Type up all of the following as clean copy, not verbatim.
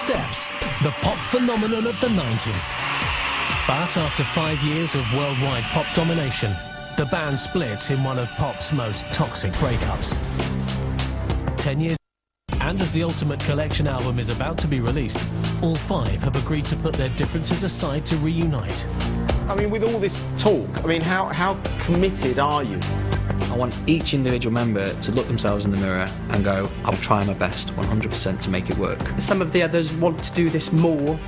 Steps, the pop phenomenon of the 90s. But after 5 years of worldwide pop domination, the band splits in one of pop's most toxic breakups. 10 years, and as the Ultimate Collection album is about to be released, all five have agreed to put their differences aside to reunite. I mean, with all this talk, I mean, how committed are you? I want each individual member to look themselves in the mirror and go, I'll try my best 100% to make it work. Some of the others want to do this more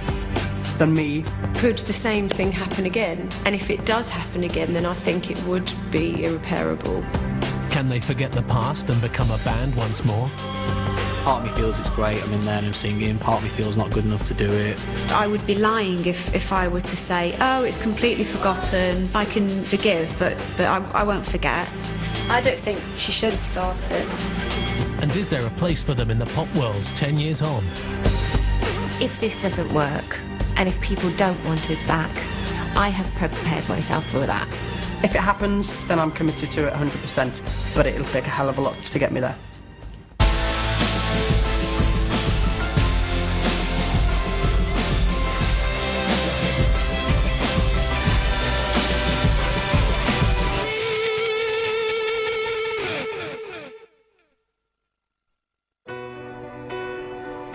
than me. Could the same thing happen again? And if it does happen again, then I think it would be irreparable. Can they forget the past and become a band once more? Part of me feels it's great, I'm in there and I'm singing. Part of me feels not good enough to do it. I would be lying if I were to say, oh, it's completely forgotten, I can forgive, but I won't forget. I don't think she should start it. And is there a place for them in the pop world 10 years on? If this doesn't work, and if people don't want us back, I have prepared myself for that. If it happens, then I'm committed to it 100%, but it'll take a hell of a lot to get me there.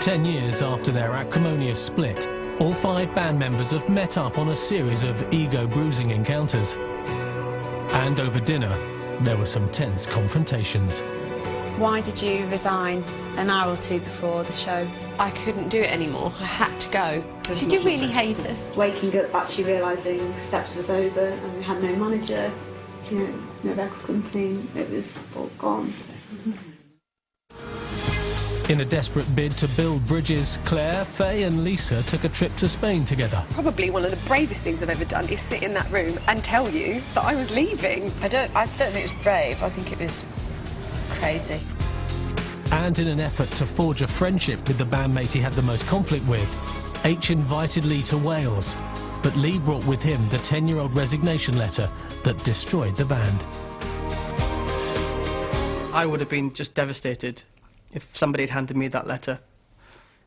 Ten years after their acrimonious split, all five band members have met up on a series of ego-bruising encounters. And over dinner, there were some tense confrontations. Why did you resign an hour or two before the show? I couldn't do it anymore. I had to go. Did you really hate it? Waking up, actually realising Steps was over and we had no manager, no record company, it was all gone. In a desperate bid to build bridges, Claire, Faye and Lisa took a trip to Spain together. Probably one of the bravest things I've ever done is sit in that room and tell you that I was leaving. I don't think it was brave, I think it was crazy. And in an effort to forge a friendship with the bandmate he had the most conflict with, H invited Lee to Wales. But Lee brought with him the 10-year-old resignation letter that destroyed the band. I would have been just devastated if somebody had handed me that letter.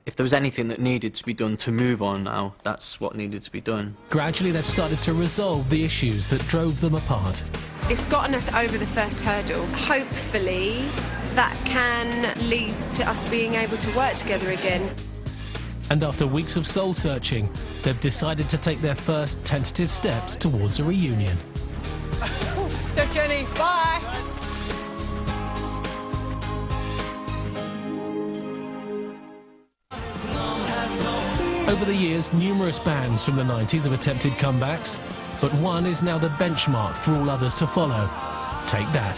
If there was anything that needed to be done to move on now, that's what needed to be done. Gradually they've started to resolve the issues that drove them apart. It's gotten us over the first hurdle. Hopefully that can lead to us being able to work together again. And after weeks of soul searching, they've decided to take their first tentative steps towards a reunion. So Jenny, bye! Over the years, numerous bands from the 90s have attempted comebacks, but one is now the benchmark for all others to follow. Take That.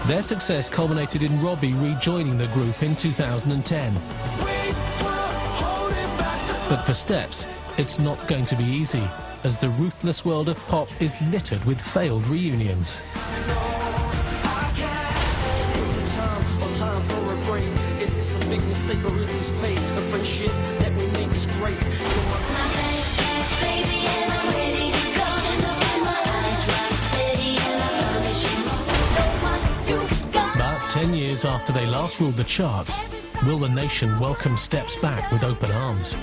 Their success culminated in Robbie rejoining the group in 2010. But for Steps, it's not going to be easy, as the ruthless world of pop is littered with failed reunions. But 10 years after they last ruled the charts, will the nation welcome Steps back with open arms?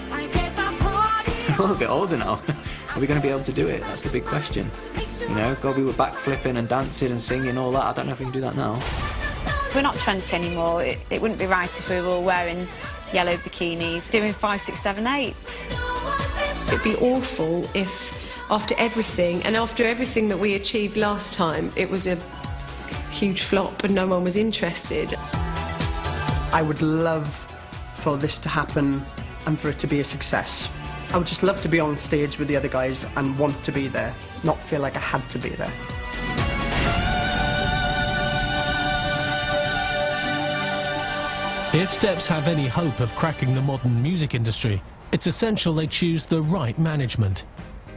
We're all a bit older now. Are we going to be able to do it? That's the big question. You know, God, we were back flipping and dancing and singing and all that. I don't know if we can do that now. We're not 20 anymore. It wouldn't be right if we were all wearing yellow bikinis, doing 5, 6, 7, 8. It'd be awful if, after everything, and after everything that we achieved last time, it was a huge flop and no one was interested. I would love for this to happen and for it to be a success. I would just love to be on stage with the other guys and want to be there, not feel like I had to be there. If Steps have any hope of cracking the modern music industry, it's essential they choose the right management.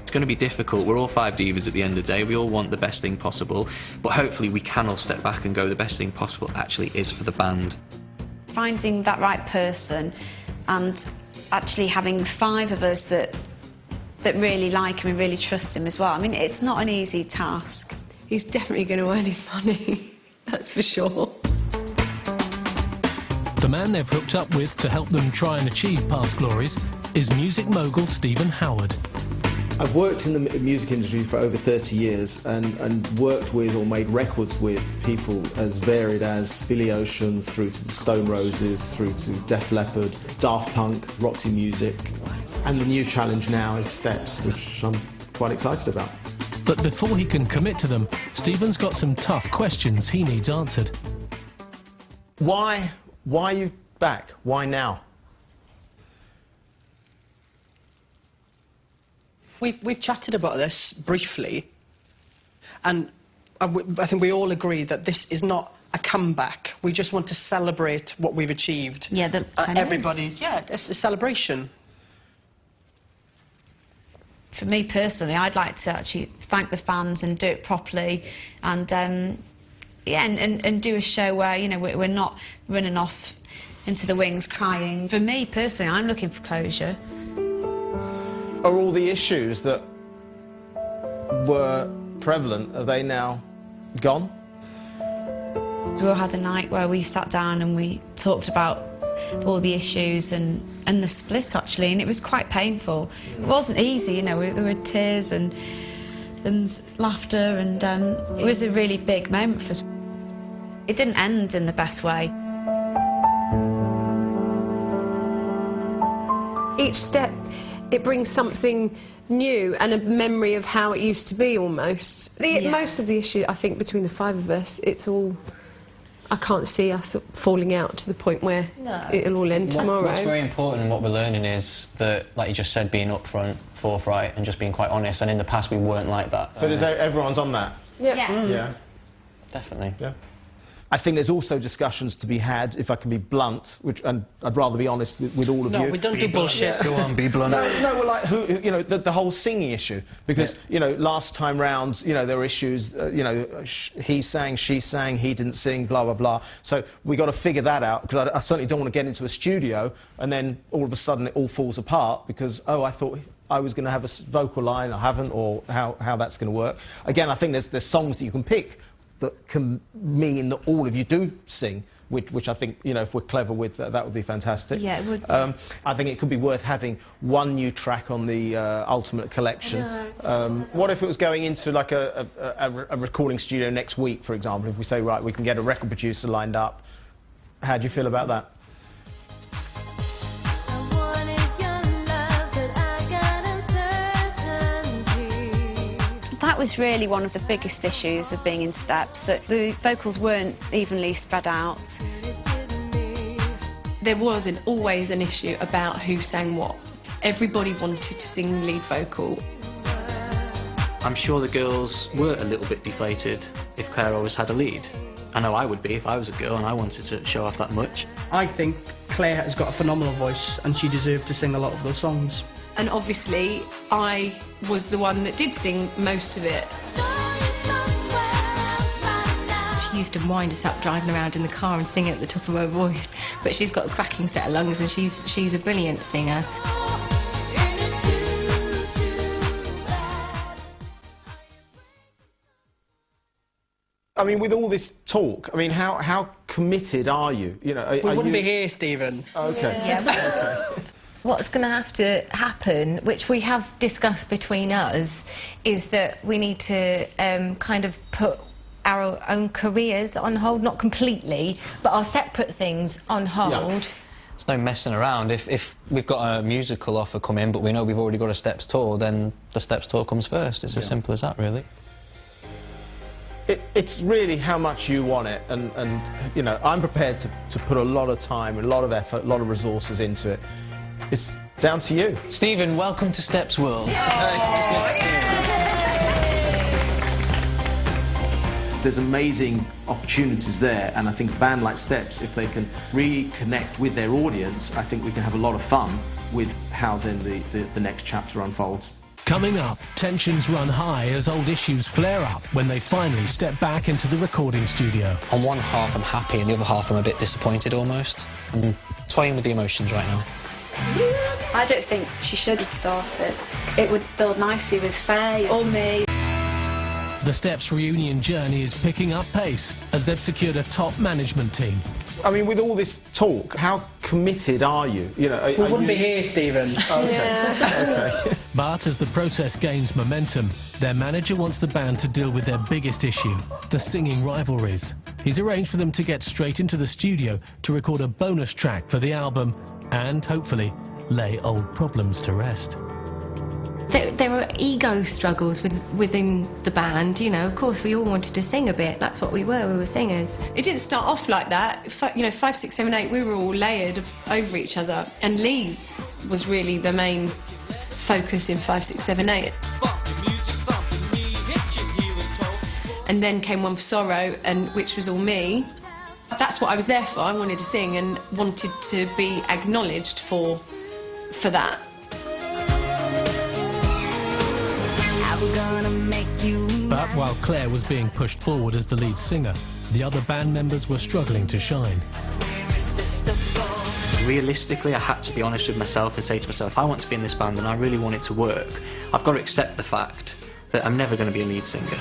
It's going to be difficult. We're all five divas at the end of the day. We all want the best thing possible, but hopefully we can all step back and go, the best thing possible actually is for the band. Finding that right person and actually having 5 of us that really like him and really trust him as well. I mean, it's not an easy task. He's definitely going to earn his money, that's for sure. The man they've hooked up with to help them try and achieve past glories is music mogul Stephen Howard. I've worked in the music industry for over 30 years and worked with or made records with people as varied as Billy Ocean through to the Stone Roses, through to Def Leppard, Daft Punk, Roxy Music. And the new challenge now is Steps, which I'm quite excited about. But before he can commit to them, Stephen's got some tough questions he needs answered. Why are you back? Why now? We've chatted about this briefly, and I think we all agree that this is not a comeback. We just want to celebrate what we've achieved. Yeah, everybody. Yeah, it's a celebration. For me personally, I'd like to actually thank the fans and do it properly, and yeah, and do a show where, you know, we're not running off into the wings crying. For me personally, I'm looking for closure. Are all the issues that were prevalent, are they now gone? We all had a night where we sat down and we talked about all the issues and the split, actually, and it was quite painful. It wasn't easy, you know, there were tears and laughter, and it was a really big moment for us. It didn't end in the best way. Each step, it brings something new and a memory of how it used to be, almost. Most of the issue, I think, between the 5 of us, it's all... I can't see us falling out to the point where it'll all end tomorrow. What's very important and what we're learning is that, like you just said, being upfront, forthright, and just being quite honest. And in the past, we weren't like that. But everyone's on that? Yeah. Yeah. Definitely. Yeah. I think there's also discussions to be had, if I can be blunt, and I'd rather be honest with all of you. No, we don't do bullshit. Go on, be blunt. No, well, like, you know, the whole singing issue, because, you know, last time round, you know, there were issues, you know, he sang, she sang, he didn't sing, blah, blah, blah. So we got to figure that out, because I certainly don't want to get into a studio and then all of a sudden it all falls apart because, oh, I thought I was going to have a vocal line, I haven't, or how that's going to work. Again, I think there's songs that you can pick that can mean that all of you do sing, which I think, you know, if we're clever with that would be fantastic. Yeah, it would be. I think it could be worth having one new track on the Ultimate Collection. What if it was going into like a recording studio next week, for example, if we say, right, we can get a record producer lined up. How do you feel about that? That was really one of the biggest issues of being in Steps, that the vocals weren't evenly spread out. There wasn't always an issue about who sang what. Everybody wanted to sing lead vocal. I'm sure the girls were a little bit deflated if Claire always had a lead. I know I would be if I was a girl and I wanted to show off that much. I think Claire has got a phenomenal voice and she deserved to sing a lot of those songs. And obviously, I was the one that did sing most of it. She used to wind us up driving around in the car and singing at the top of her voice, but she's got a cracking set of lungs and she's a brilliant singer. I mean, with all this talk, I mean, how committed are you? You know, we wouldn't be here, Stephen. Okay. Yeah. Okay. What's going to have to happen, which we have discussed between us, is that we need to kind of put our own careers on hold, not completely, but our separate things on hold. Yeah. There's no messing around. If we've got a musical offer come in, but we know we've already got a Steps tour, then the Steps tour comes first. It's as simple as that, really. It's really how much you want it, and you know, I'm prepared to put a lot of time, a lot of effort, a lot of resources into it. It's down to you. Stephen, welcome to Steps World. There's amazing opportunities there, and I think a band like Steps, if they can reconnect with their audience, I think we can have a lot of fun with how then the next chapter unfolds. Coming up, tensions run high as old issues flare up when they finally step back into the recording studio. On one half I'm happy and the other half I'm a bit disappointed almost. I'm toying with the emotions right now. I don't think she should have started. It would build nicely with Faye or me. The Steps reunion journey is picking up pace as they've secured a top management team. I mean, with all this talk, how committed are you? You know, we wouldn't be here, Stephen. Okay. Okay. But as the process gains momentum, their manager wants the band to deal with their biggest issue, the singing rivalries. He's arranged for them to get straight into the studio to record a bonus track for the album and, hopefully, lay old problems to rest. There were ego struggles within the band, you know. Of course, we all wanted to sing a bit. That's what we were singers. It didn't start off like that. You know, 5, 6, 7, 8, we were all layered over each other. And Lee was really the main focus in 5, 6, 7, 8. And then came One for Sorrow, which was all me. That's what I was there for. I wanted to sing and wanted to be acknowledged for that. But while Claire was being pushed forward as the lead singer, the other band members were struggling to shine. Realistically, I had to be honest with myself and say to myself, if I want to be in this band and I really want it to work, I've got to accept the fact that I'm never going to be a lead singer.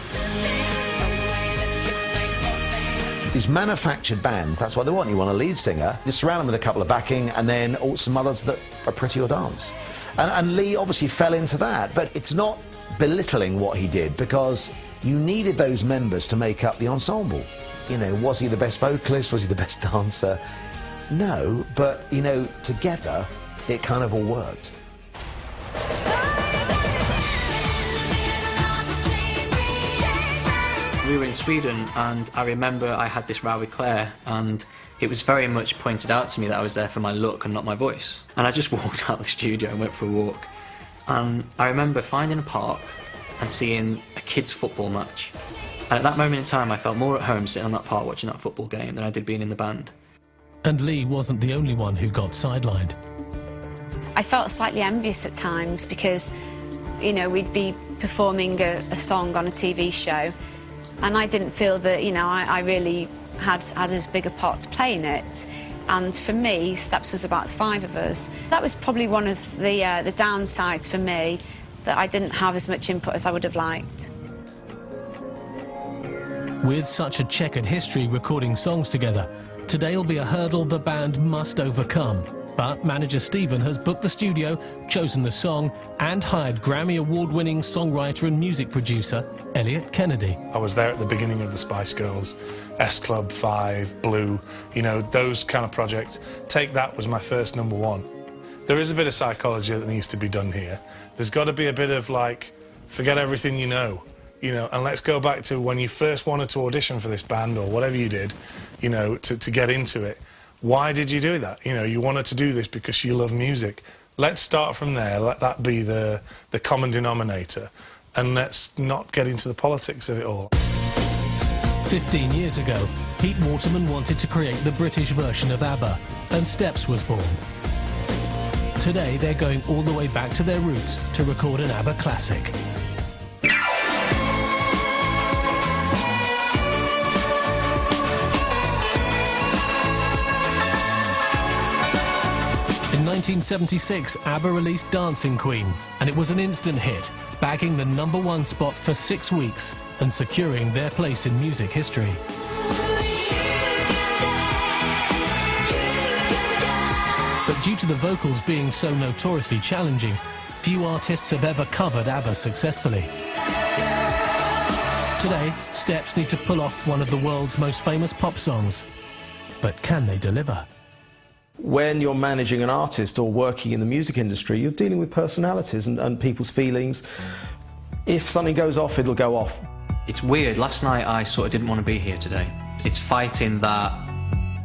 These manufactured bands, that's what they want. You want a lead singer, you surround them with a couple of backing, and then some others that are pretty or dance. And Lee obviously fell into that, but it's not belittling what he did, because you needed those members to make up the ensemble. You know, was he the best vocalist? Was he the best dancer? No, but, you know, together, it kind of all worked. We were in Sweden, and I remember I had this row with Claire, and it was very much pointed out to me that I was there for my look and not my voice. And I just walked out of the studio and went for a walk. And I remember finding a park and seeing a kids' football match. And at that moment in time, I felt more at home sitting on that park watching that football game than I did being in the band. And Lee wasn't the only one who got sidelined. I felt slightly envious at times because, you know, we'd be performing a song on a TV show, and I didn't feel that, you know, I really had as big a part to play in it. And for me, Steps was about 5 of us. That was probably one of the downsides for me, that I didn't have as much input as I would have liked. With such a checkered history recording songs together, today will be a hurdle the band must overcome. But manager Stephen has booked the studio, chosen the song, and hired Grammy Award-winning songwriter and music producer Elliot Kennedy. I was there at the beginning of the Spice Girls, S Club 5, Blue, you know, those kind of projects. Take That was my first #1. There is a bit of psychology that needs to be done here. There's got to be a bit of, like, forget everything you know, and let's go back to when you first wanted to audition for this band or whatever you did, you know, to get into it. Why did you do that? You know, you wanted to do this because you love music. Let's start from there. Let that be the common denominator. And let's not get into the politics of it all. 15 years ago, Pete Waterman wanted to create the British version of ABBA, and Steps was born. Today, they're going all the way back to their roots to record an ABBA classic. In 1976, ABBA released Dancing Queen, and it was an instant hit, bagging the #1 spot for 6 weeks and securing their place in music history. But due to the vocals being so notoriously challenging, few artists have ever covered ABBA successfully. Today, Steps need to pull off one of the world's most famous pop songs. But can they deliver? When you're managing an artist or working in the music industry, you're dealing with personalities and people's feelings. If something goes off, it'll go off. It's weird. Last night I sort of didn't want to be here today. It's fighting that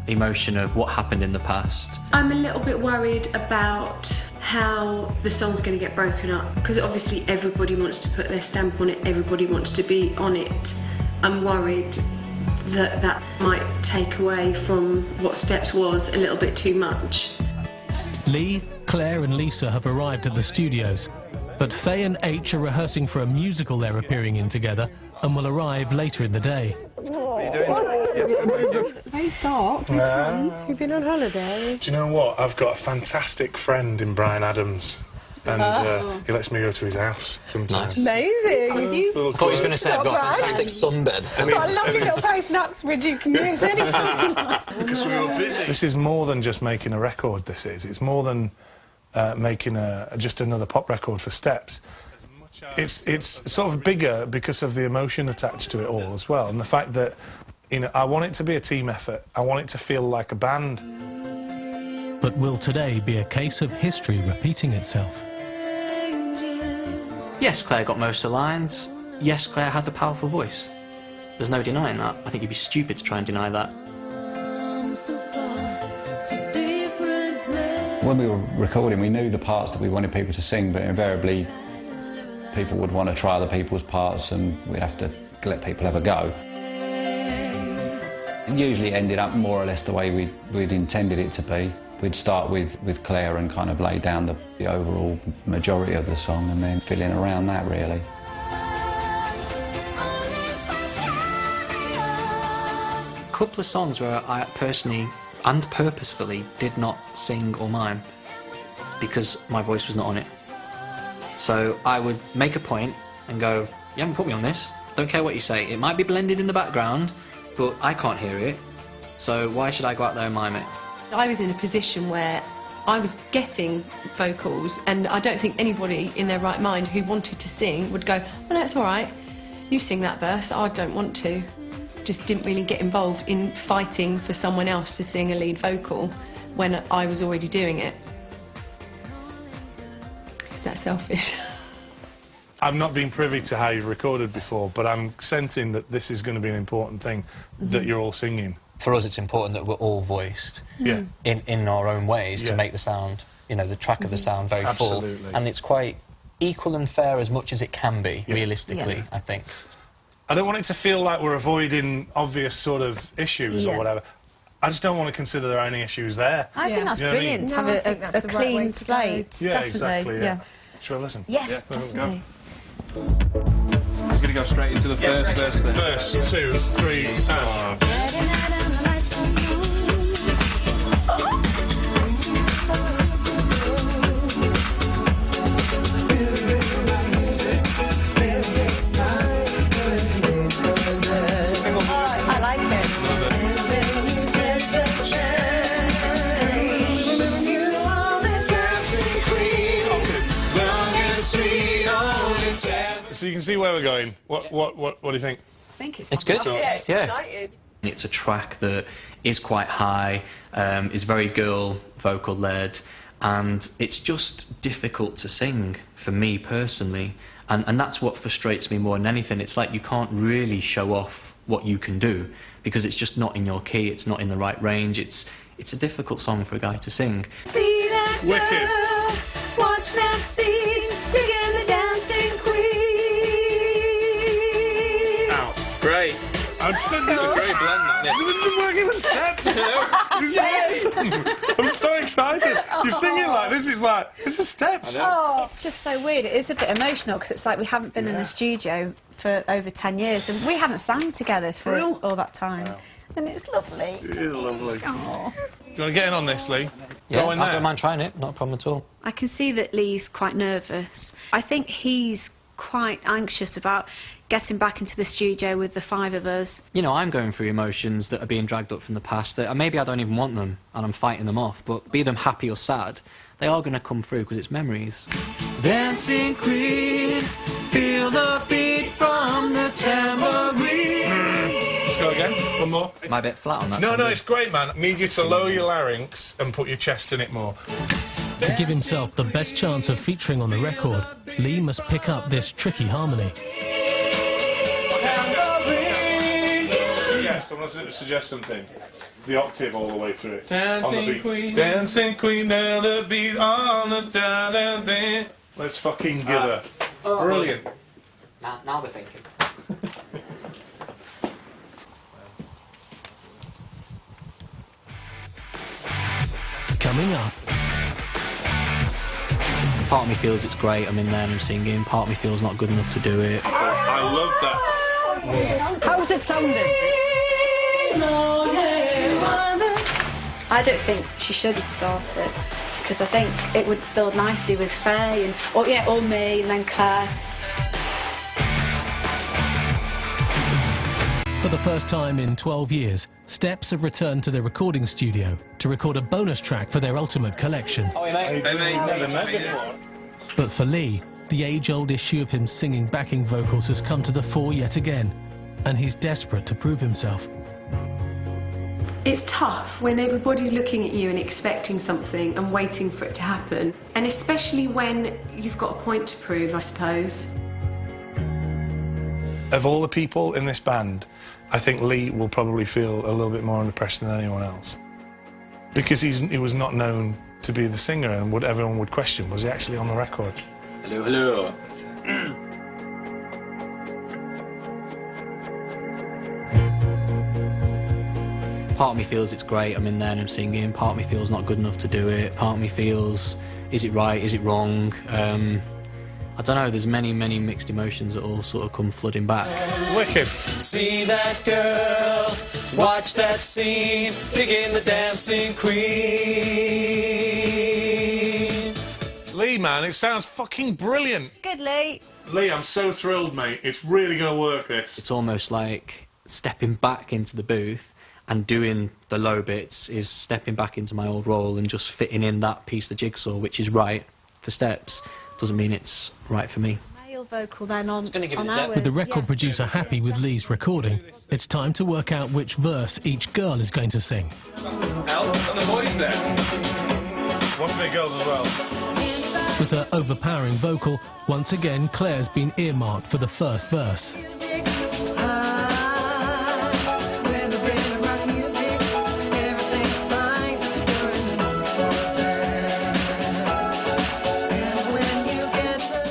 emotion of what happened in the past. I'm a little bit worried about how the song's going to get broken up, because obviously everybody wants to put their stamp on it, everybody wants to be on it. I'm worried that might take away from what Steps was a little bit too much. Lee, Claire and Lisa have arrived at the studios, But Faye and H are rehearsing for a musical they're appearing in together and will arrive later in the day. Hey, stop. You've been on holiday. Do you know what? I've got a fantastic friend in Brian Adams. And he lets me go to his house sometimes. Amazing. I thought he was going to say I've got a fantastic sunbed. I've got a lovely little place in Uxbridge you can use anytime. Because we were busy. This is more than just making a record, this is. It's more than making just another pop record for Steps. It's sort of bigger because of the emotion attached to it all as well. And the fact that, you know, I want it to be a team effort. I want it to feel like a band. But will today be a case of history repeating itself? Yes, Claire got most of the lines. Yes, Claire had the powerful voice. There's no denying that. I think you'd be stupid to try and deny that. When we were recording, we knew the parts that we wanted people to sing, but invariably people would want to try other people's parts and we'd have to let people have a go. It usually ended up more or less the way we'd intended it to be. We'd start with Claire and kind of lay down the overall majority of the song and then fill in around that, really. A couple of songs where I personally and purposefully did not sing or mime because my voice was not on it. So I would make a point and go, you haven't put me on this, don't care what you say. It might be blended in the background, but I can't hear it, so why should I go out there and mime it? I was in a position where I was getting vocals, and I don't think anybody in their right mind who wanted to sing would go, oh no, it's all right, you sing that verse, I don't want to. Just didn't really get involved in fighting for someone else to sing a lead vocal when I was already doing it. Is that selfish? I've not been privy to how you've recorded before, but I'm sensing that this is going to be an important thing, that you're all singing. For us, it's important that we're all voiced in our own ways to make the sound, you know, the track of the sound very full. And it's quite equal and fair as much as it can be, realistically, I think. I don't want it to feel like we're avoiding obvious sort of issues or whatever. I just don't want to consider there are any issues there. I think that's brilliant to have a clean slate. Yeah, exactly. Yeah. Shall I listen? Yes, definitely. He's going to go straight into the first verse then. Verse, 2, 3, and... So you can see where we're going. What do you think? I think it's good. Yeah. It's a track that is quite high, is very girl vocal led, and it's just difficult to sing for me personally, and that's what frustrates me more than anything. It's like you can't really show off what you can do because it's just not in your key, it's not in the right range. It's a difficult song for a guy to sing. See that Wicked. girl, watch that scene, singing the dancing queen. Great. I'm It's a great blend, that, It's been working with Steps. I'm so excited. You're singing like this is Steps. Oh, it's just so weird. It is a bit emotional because it's like we haven't been in the studio for over 10 years and we haven't sang together for all that time. Wow. And it's lovely. It is lovely. Oh. Do you want to get in on this, Lee? Yeah, I don't mind trying it. Not a problem at all. I can see that Lee's quite nervous. I think he's quite anxious about getting back into the studio with the 5 of us. You know, I'm going through emotions that are being dragged up from the past that maybe I don't even want them and I'm fighting them off, but be them happy or sad, they are going to come through because it's memories. Dancing queen, feel the beat from the tambourine. Let's go again. One more. Am I a bit flat on that? No, it's great, man. Need you to lower your larynx and put your chest in it more. To give himself the best chance of featuring on the record, Lee must pick up this tricky harmony. Yes, I want to suggest something. The octave all the way through it. Dancing queen. Dancing queen, down the beat on the da-da-da. Let's fucking give her. Brilliant. Now we're thinking. Coming up. Part of me feels it's great, I'm in there and I'm singing. Part of me feels not good enough to do it. I love that. How's it sounding? I don't think she should have started, because I think it would build nicely with Faye and or me and then Claire. For the first time in 12 years, Steps have returned to their recording studio to record a bonus track for their Ultimate collection. Oh, hey, mate. Hey, mate. Never met before. But for Lee, the age-old issue of him singing backing vocals has come to the fore yet again, and he's desperate to prove himself. It's tough when everybody's looking at you and expecting something and waiting for it to happen, and especially when you've got a point to prove, I suppose. Of all the people in this band, I think Lee will probably feel a little bit more under pressure than anyone else. Because he was not known to be the singer, and what everyone would question, was he actually on the record? Hello, hello. Part of me feels it's great, I'm in there and I'm singing. Part of me feels not good enough to do it. Part of me feels, is it right, is it wrong? I don't know, there's many mixed emotions that all sort of come flooding back. Wicked. See that girl, watch that scene, digging the dancing queen. Lee, man, it sounds fucking brilliant. Good, Lee. Lee, I'm so thrilled, mate. It's really going to work, this. It's almost like stepping back into the booth and doing the low bits is stepping back into my old role and just fitting in that piece of the jigsaw, which is right for Steps. Doesn't mean it's right for me. Male vocal then on With the record producer happy with Lee's recording, it's time to work out which verse each girl is going to sing. Elf and the boys there. One of the girls as well. With her overpowering vocal, once again Claire's been earmarked for the first verse.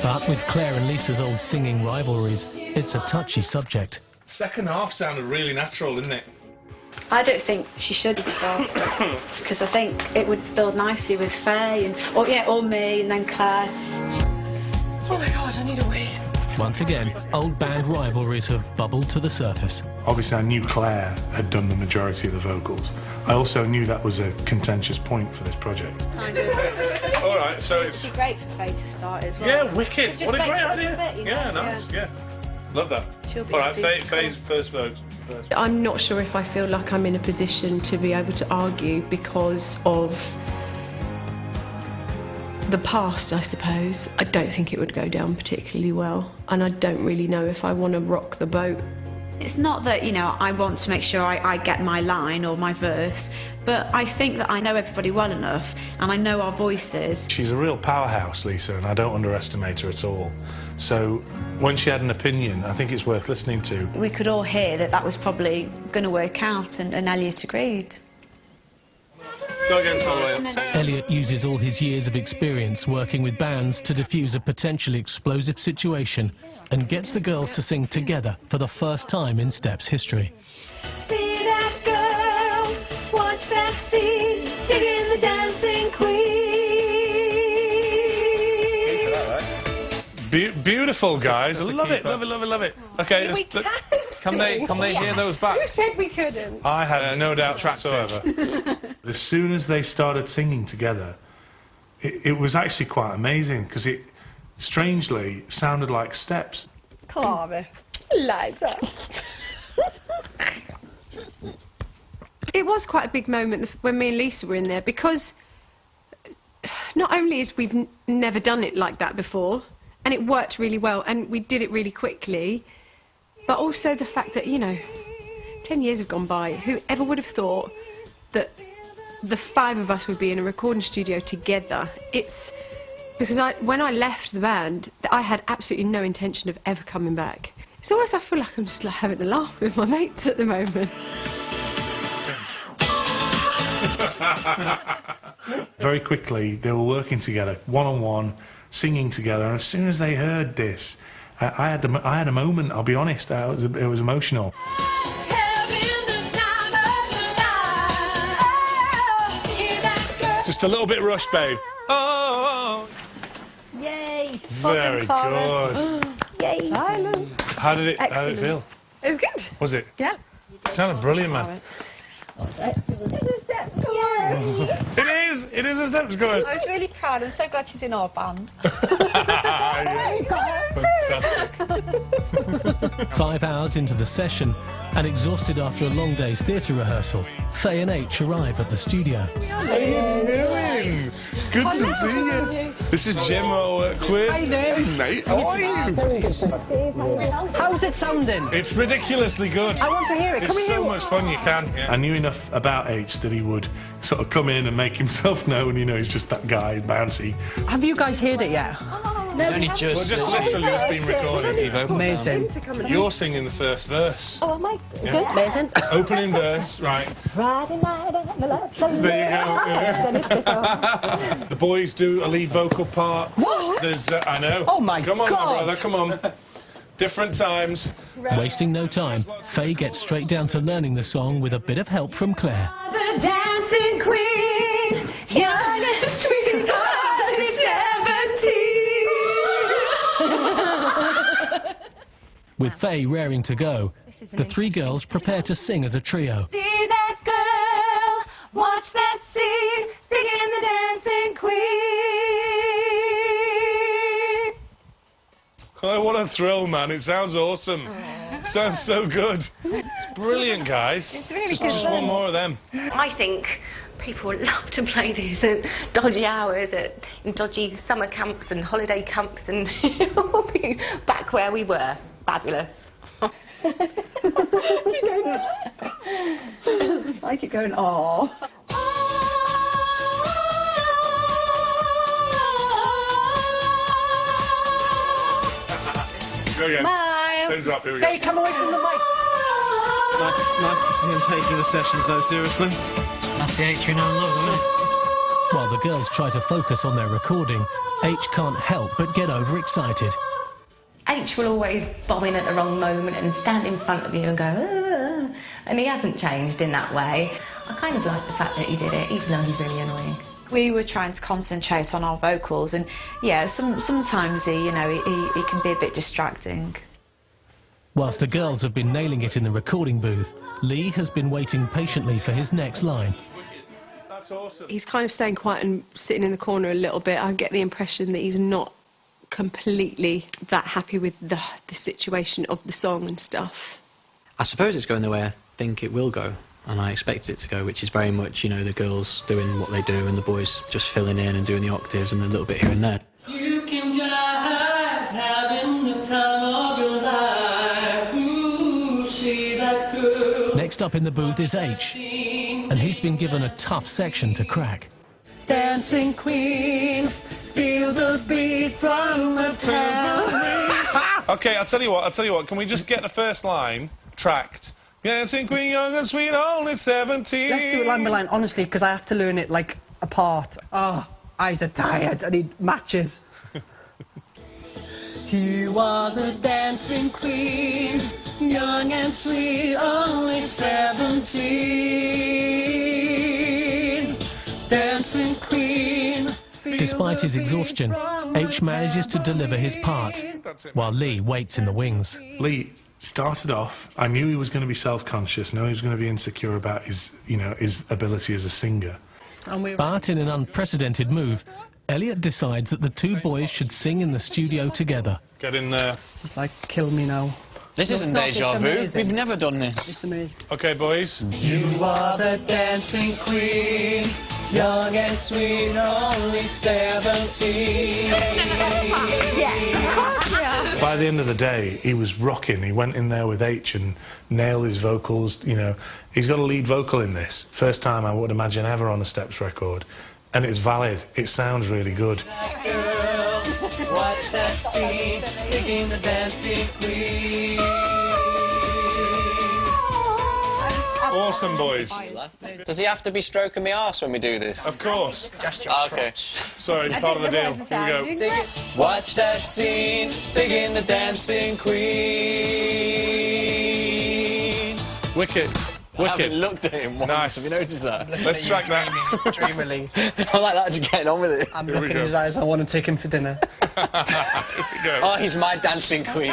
But with Claire and Lisa's old singing rivalries, it's a touchy subject. Second half sounded really natural, didn't it? I don't think she should have started, because I think it would build nicely with Faye and or me and then Claire. Oh my God, I need a wee. Once again, old band rivalries have bubbled to the surface. Obviously, I knew Claire had done the majority of the vocals. I also knew that was a contentious point for this project. All right, so it's... It'd be great for Faye to start as well. Yeah, wicked. Just What a make great it idea. a bit, Yeah, nice, yeah. Love that. She'll be All right, happy. Faye's first vote. I'm not sure if I feel like I'm in a position to be able to argue because of the past, I suppose. I don't think it would go down particularly well, and I don't really know if I want to rock the boat. It's not that, you know, I want to make sure I get my line or my verse, but I think that I know everybody well enough and I know our voices. She's a real powerhouse, Lisa, and I don't underestimate her at all. So when she had an opinion, I think it's worth listening to. We could all hear that that was probably going to work out, and Elliot agreed. Go again, Solway. Elliot uses all his years of experience working with bands to defuse a potentially explosive situation and gets the girls to sing together for the first time in Steps history. See that girl, watch that scene, digging the dancing queen. Beautiful, guys. I love it, love it, love it, love it. Okay, Can they hear those back? Who said we couldn't? I had no doubt whatsoever. As soon as they started singing together, it was actually quite amazing, because it strangely sounded like Steps. Clara. Liza. It was quite a big moment when me and Lisa were in there, because not only is we've never done it like that before, and it worked really well, and we did it really quickly, but also the fact that, you know, 10 years have gone by. Whoever would have thought that the five of us would be in a recording studio together? It's because when I left the band, I had absolutely no intention of ever coming back. It's almost, I feel like I'm just like having a laugh with my mates at the moment. Very quickly, they were working together, one-on-one, singing together, and as soon as they heard this, I had a moment, I'll be honest, it was emotional. Just a little bit rushed, babe. Oh. Yay! Very good. Yay! How did it feel? It was good. Was it? Yeah. It sounded brilliant, man. It is a step good. I was really proud. I'm so glad she's in our band. Fantastic. 5 hours into the session, and exhausted after a long day's theatre rehearsal, Faye and H arrive at the studio. How are you doing? Good to see you. This is Gemma Quinn. Hi there. Hey, mate. How are you? How's it sounding? It's ridiculously good. I want to hear it. It's Come here. so much fun you can. I knew enough about H that he would sort of come in and make himself known. You know, he's just that guy, bouncy. Have you guys heard it yet? It's only just... Well, just literally just been recorded. Amazing. You're singing the first verse. Oh, am I? Yeah. Good. Amazing. Opening verse, right. Friday night, There you go. The boys do a lead vocal part. What? There's, I know. Oh my Come on, God. my brother, come on. Different times. Wasting no time, Faye gets straight down to learning the song with a bit of help from Claire. The dancing queen, young and sweet, only 17. With Faye raring to go, the three girls prepare to sing as a trio. See that girl, watch that scene, singing the dancing queen. Oh, what a thrill, man. It sounds awesome. It sounds so good. It's brilliant, guys. It's really just, good just fun. one more of them. I think people would love to play this at dodgy hours, in dodgy summer camps and holiday camps, and being back where we were. Fabulous. It's like you're going, oh. Go again. Smile. Same drop, here we go. Hey, come away from the mic. Nice to see him taking the sessions though seriously. That's the H we know and love, isn't it? While the girls try to focus on their recording, H can't help but get overexcited. H will always bomb in at the wrong moment and stand in front of you and go, "Ugh," and he hasn't changed in that way. I kind of like the fact that he did it, even though he's really annoying. We were trying to concentrate on our vocals, and yeah, sometimes he can be a bit distracting. Whilst the girls have been nailing it in the recording booth, Lee has been waiting patiently for his next line. That's awesome. He's kind of staying quiet and sitting in the corner a little bit. I get the impression that he's not completely that happy with the situation of the song and stuff. I suppose it's going the way I think it will go, and I expected it to go, which is very much, you know, the girls doing what they do and the boys just filling in and doing the octaves and a little bit here and there. You can drive, having the time of your life. Ooh, see that girl. Next up in the booth is H, and he's been given a tough section to crack. Dancing queen, feel the beat from the town. Okay, I'll tell you what, can we just get the first line tracked? Dancing queen, young and sweet, only 17. Let's do it line by line, honestly, because I have to learn it, like, apart. Oh, eyes are tired. I need matches. You are the dancing queen, young and sweet, only 17. Dancing queen. Despite his exhaustion, H manages to deliver his part, while Lee waits in the wings. Lee started off, I knew he was going to be self-conscious, knew he was going to be insecure about his, his ability as a singer. But in an unprecedented move, Elliot decides that the two boys should sing in the studio together. Get in there. It's like, kill me now. This isn't deja vu. We've never done this. It's amazing. Okay, boys. You are the dancing queen, young and sweet, only 17. By the end of the day, he was rocking. He went in there with H and nailed his vocals. He's got a lead vocal in this. First time, I would imagine, ever on a Steps record. And it's valid. It sounds really good. Girl, watch that scene, thinking the dancing queen. Awesome, boys. Does he have to be stroking my arse when we do this? Of course. Okay. Sorry, it's part of the deal. Here we go. Watch that scene, thinking the dancing queen. Wicked. I haven't looked at him once. Nice. Have you noticed that? Let's track that. Dreamily. I like that, just getting on with it. I'm looking in his eyes, I want to take him for dinner. Oh, he's my dancing queen.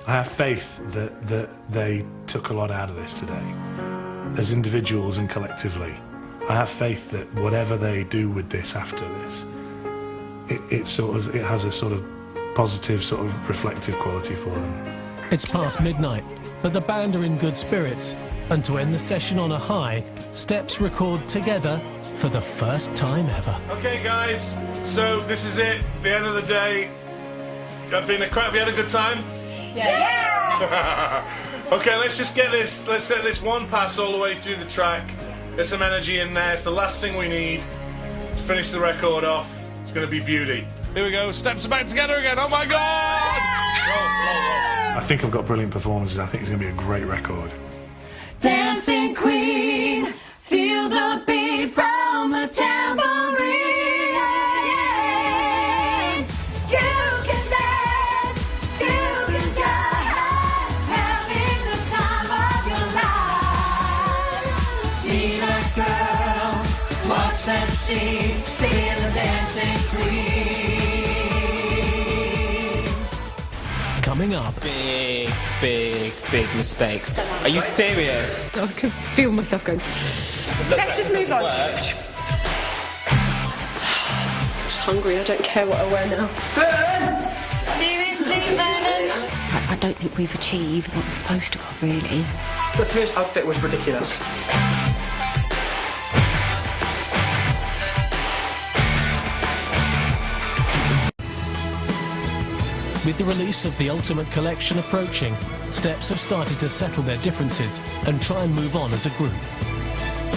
I have faith that they took a lot out of this today, as individuals and collectively. I have faith that whatever they do with this after this, it has a sort of positive, sort of reflective quality for them. It's past midnight, but the band are in good spirits. And to end the session on a high, Steps record together for the first time ever. Okay, guys, so this is it. The end of the day. Have you had a good time? Yeah! Okay, let's just get this. Let's set this one pass all the way through the track. Get some energy in there. It's the last thing we need to finish the record off. It's going to be beauty. Here we go. Steps are back together again. Oh my God! I think I've got brilliant performances. I think it's going to be a great record. Dancing Queen, feel the beat from the tambourine. You can dance, you can dance, having the time of your life. See that girl, watch that scene, feel the dancing queen. Coming up. Big mistakes. Are you serious? I can feel myself going. Let's just move on. I'm just hungry, I don't care what I wear now. Seriously, Vernon? I don't think we've achieved what we're supposed to have, really. The first outfit was ridiculous. With the release of the Ultimate Collection approaching, Steps have started to settle their differences and try and move on as a group.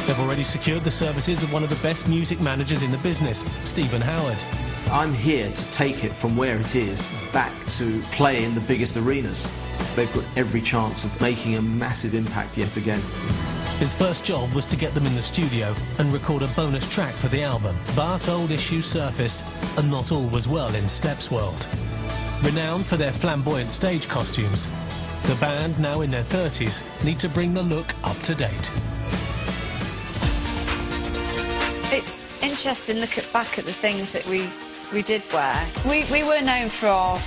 They've already secured the services of one of the best music managers in the business, Stephen Howard. I'm here to take it from where it is back to play in the biggest arenas. They've got every chance of making a massive impact yet again. His first job was to get them in the studio and record a bonus track for the album, but old issues surfaced and not all was well in Steps' world. Renowned for their flamboyant stage costumes, the band, now in their 30s, need to bring the look up to date. It's interesting look back at the things that we did wear. We were known for our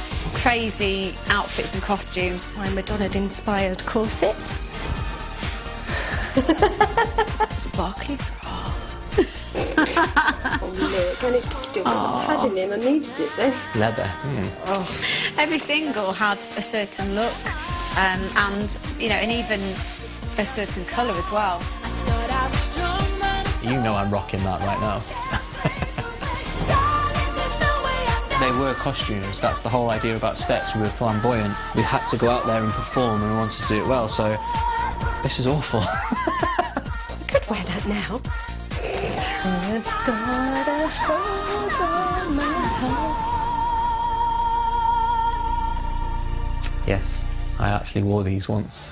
crazy outfits and costumes. My Madonna-inspired corset. Sparkly bra. Oh look, and it's still got the padding in. I needed it then. Leather. Oh. Every single had a certain look, and you know, and even a certain colour as well. You know I'm rocking that right now. They were costumes. That's the whole idea about Steps. We were flamboyant. We had to go out there and perform, and we wanted to do it well. So this is awful. I could wear that now. Yes, I actually wore these once.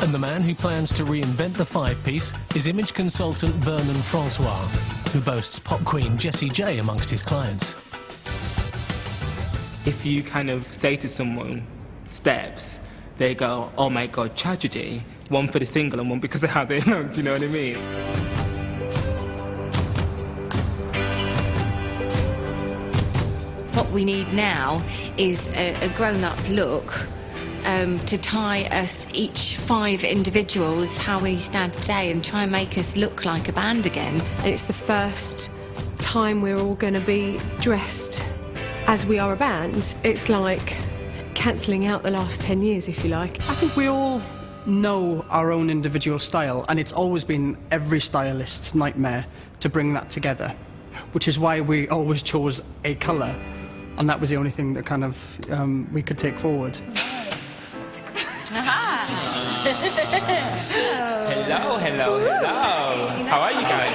And the man who plans to reinvent the five-piece is image consultant Vernon Francois, who boasts pop queen Jessie J amongst his clients. If you kind of say to someone, Steps, they go, oh my God, tragedy. One for the single and one because of how they look, do you know what I mean? What we need now is a grown-up look to tie us, each 5 individuals, how we stand today, and try and make us look like a band again. It's the first time we're all going to be dressed as we are a band. It's like cancelling out the last 10 years, if you like. I think we all know our own individual style, and it's always been every stylist's nightmare to bring that together, which is why we always chose a colour, and that was the only thing that kind of we could take forward. Hello, hello, hello. How are you guys?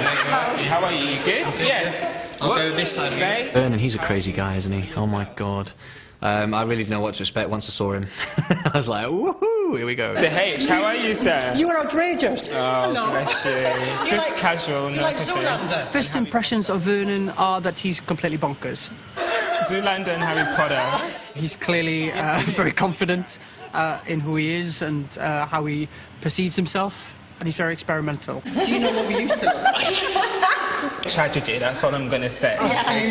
How are you? You good? Yes. I'll go this side again. Vernon, he's a crazy guy, isn't he? Oh my God. I really didn't know what to expect once I saw him. I was like, woohoo, here we go. The H, how are you, sir? You were outrageous. Oh, bless you. Just like, casual, nothing. First impressions of Vernon are that he's completely bonkers. Zoolander and Harry Potter. He's clearly very confident, in who he is and how he perceives himself, and he's very experimental. Do you know what we used to look like? Tragedy, that's all I'm going to say.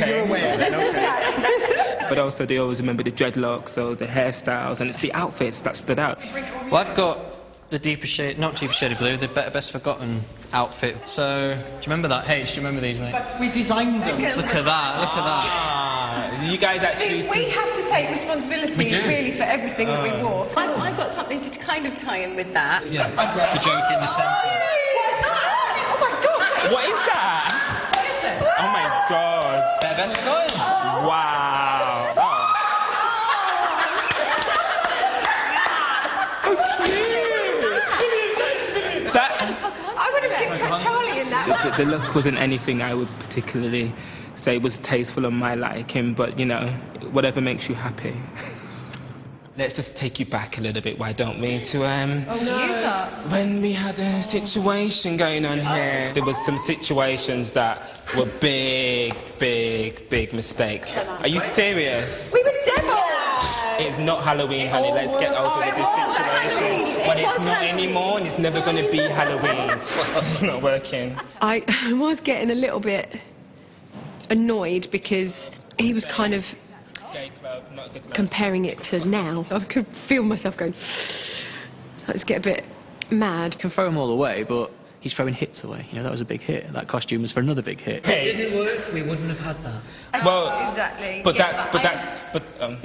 You're aware. Okay. But also they always remember the dreadlocks or the hairstyles, and it's the outfits that stood out. Well, I've got the deeper shade, not deeper shade of blue, the better best forgotten outfit. So, do you remember that? H, do you remember these, mate? But we designed them. Look at that, look at that. You guys actually... We have to take responsibility, really, for everything that we wore. I've got something to kind of tie in with that. Yeah, the joke in the centre. Oh my God! What is that? What is it? Oh my God. Better best forgotten. Wow. I would have picked Charlie in that. The look wasn't anything I would particularly say was tasteful on my liking, but you know, whatever makes you happy. Let's just take you back a little bit, why don't we, to when we had a situation going on here. There was some situations that were big mistakes. Are you serious? We were devils! It's not Halloween, honey. Let's get over with this situation. But it's not anymore, and it's never going to be Halloween. It's not working. I was getting a little bit annoyed because he was kind of comparing it to now. I could feel myself going, let's get a bit mad. Can throw them all away, but he's throwing hits away. You know, that was a big hit. That costume was for another big hit. If it didn't work, we wouldn't have had that. Well, exactly. But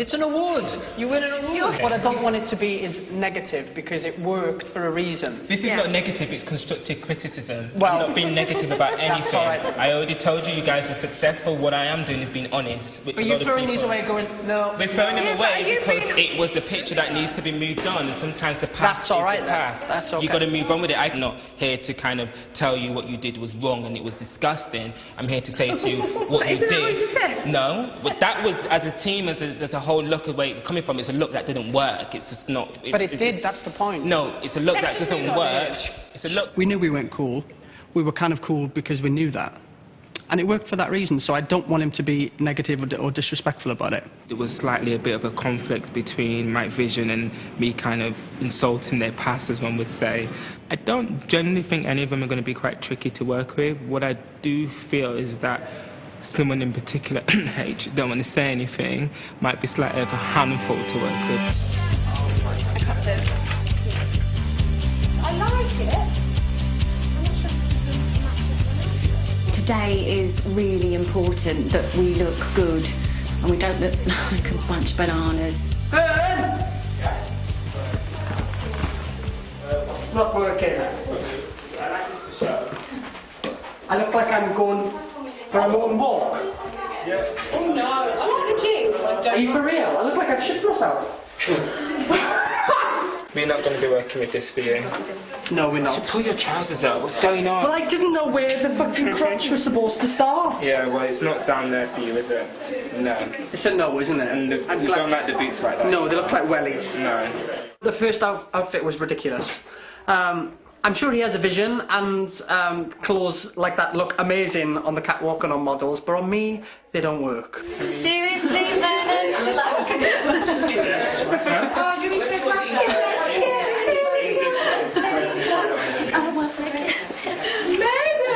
it's an award. You win an award. What I don't want it to be is negative, because it worked for a reason. This is not negative, it's constructive criticism. Well, I'm not being negative about anything. That's all right. I already told you guys were successful. What I am doing is being honest. But you're throwing these away going, no. We're throwing them away because it was a picture that needs to be moved on, and sometimes the past That's all right, is the past. That's okay. You've got to move on with it. I'm not here to kind of tell you what you did was wrong and it was disgusting. I'm here to say to you what you did. No, but that was, as a team, as a whole look of where you're coming from, it's a look that didn't work. It's just not... But it did, that's the point. No, it's a look that doesn't work. It's a look... We knew we weren't cool. We were kind of cool because we knew that. And it worked for that reason, so I don't want him to be negative or disrespectful about it. There was slightly a bit of a conflict between my vision and me kind of insulting their past, as one would say. I don't generally think any of them are going to be quite tricky to work with. What I do feel is that someone in particular, H, don't want to say anything, might be slightly of a handful to work with. I like it. Today is really important that we look good and we don't look like a bunch of bananas. It's not working. I look like I'm going for a long walk. Oh no, I'm at the gym. Are you for real? I look like I've shit myself. We're not going to be working with this for you. No, we're not. You pull your trousers up. What's going on? Well, I didn't know where the fucking crotch was supposed to start. Yeah, well, it's not down there for you, is it? No. It's a no, isn't it? And you don't like the boots like that? No, they look like wellies. No. The first outfit was ridiculous. I'm sure he has a vision, and clothes like that look amazing on the catwalk and on models, but on me, they don't work. Seriously, Vernon? Oh, do we fit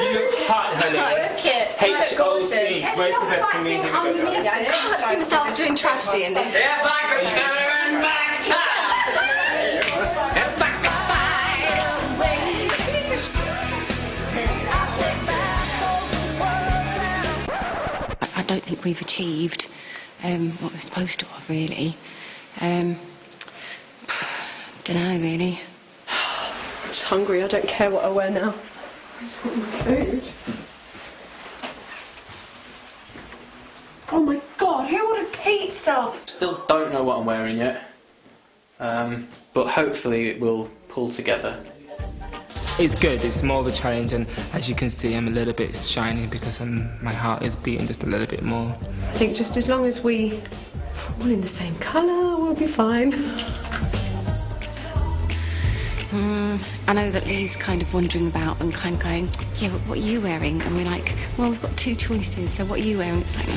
You look hot, honey. H-O-T. Where's the best for me? I can't see myself doing tragedy in this. Yeah, back up, Sharon, back I don't think we've achieved what we're supposed to have, really. Don't know, really. I'm just hungry, I don't care what I wear now. I just want my food. Oh my god, who ordered pizza? Still don't know what I'm wearing yet, but hopefully it will pull together. It's good, it's more of a challenge, and as you can see I'm a little bit shiny because my heart is beating just a little bit more. I think just as long as we're in the same colour, we'll be fine. I know that Lee's kind of wandering about and kind of going, yeah, but what are you wearing? And we're like, well, we've got two choices, so what are you wearing? It's like,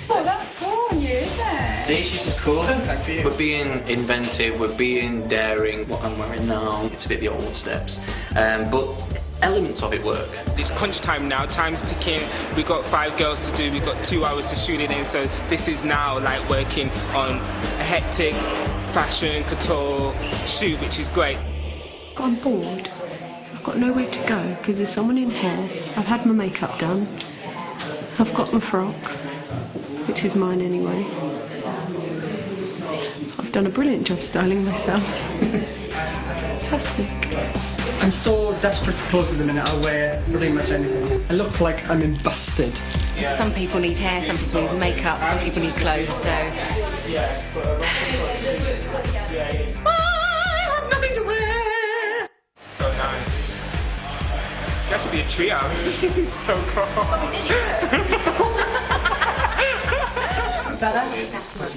Oh, that's cool. on you, isn't it? See, she's just cool. We're being inventive, we're being daring. What I'm wearing now, it's a bit the old steps. But elements of it work. It's crunch time now, time's ticking. We've got 5 girls to do, we've got 2 hours to shoot it in, so this is now like working on a hectic fashion, couture shoot, which is great. I'm bored. I've got nowhere to go because there's someone in hair. I've had my makeup done. I've got my frock, which is mine anyway. I've done a brilliant job styling myself. Fantastic. I'm so desperate for clothes at the minute, I'll wear pretty much anything. I look like I'm in busted. Some people need hair, some people need makeup, some people need clothes, so... I have nothing to wear. So nice. That should be a trio. So cool. Better?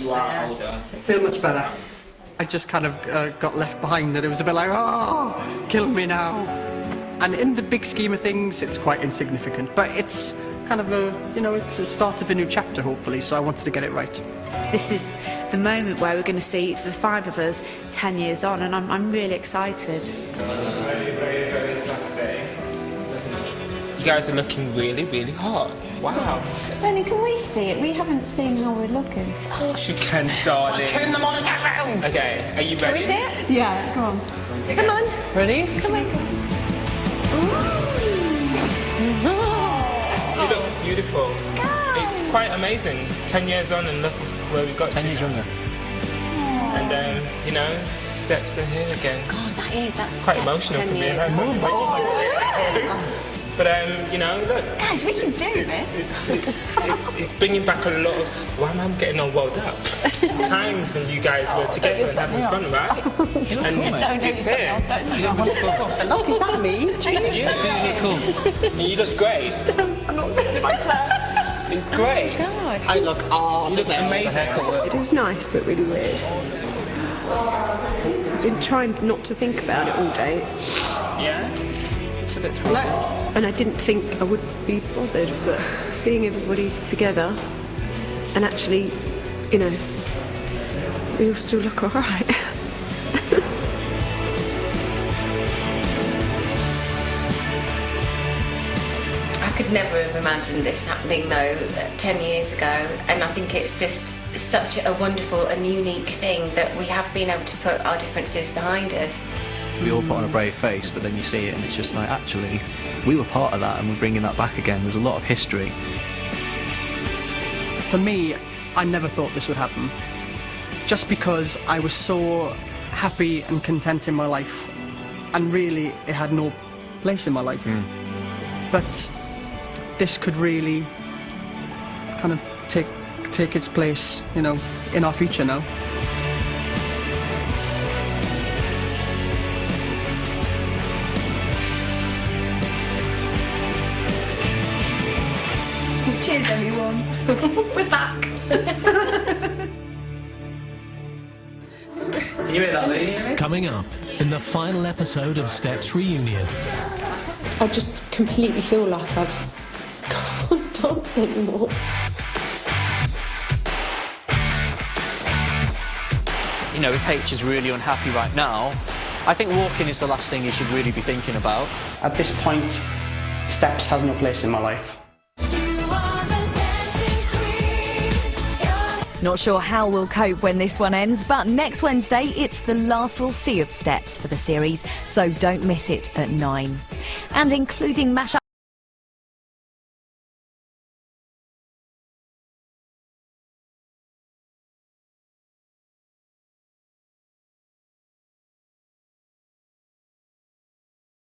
You are older. I feel much better. I just kind of got left behind, and it was a bit like, oh, kill me now. And in the big scheme of things, it's quite insignificant. But it's kind of a, you know, it's the start of a new chapter, hopefully, so I wanted to get it right. This is the moment where we're going to see the 5 of us 10 years on, and I'm really excited. Very, very, very Saturday. You guys are looking really, really hot. Wow. Tony, can we see it? We haven't seen how we're looking. Of course you can, darling. Turn the monitor around. Okay, are you ready? Can we see it? Yeah, go on. Okay. Come on. Ready? Come on. You look beautiful. It's quite amazing. 10 years on and look where we got 10 years younger. And you know, steps are here again. God, that's quite emotional for me. But you know, look. Guys, we can do this. It's bringing back a lot of. Why am I getting all welled up? Times when you guys were together and having fun, right? And it's here. Look, is that me? You look cool. You look great. I'm not saying myself. It's great. I look You look amazing. It is nice, but really weird. I've been trying not to think about it all day. Yeah? It's a bit thrilling. And I didn't think I would be bothered, but seeing everybody together and actually, you know, we all still look all right. I could never have imagined this happening though 10 years ago, and I think it's just such a wonderful and unique thing that we have been able to put our differences behind us. We all put on a brave face, but then you see it and it's just like, actually, we were part of that and we're bringing that back again. There's a lot of history. For me, I never thought this would happen. Just because I was so happy and content in my life, and really it had no place in my life. But this could really kind of take its place, you know, in our future now. Cheers, everyone. We're back. Can you hear that, Lise? Coming up in the final episode of Steps Reunion. I just completely feel like I can't dance anymore. You know, if H is really unhappy right now, I think walking is the last thing you should really be thinking about. At this point, Steps has no place in my life. Not sure how we'll cope when this one ends, but next Wednesday it's the last we'll see of Steps for the series, so don't miss it at 9. And including mashup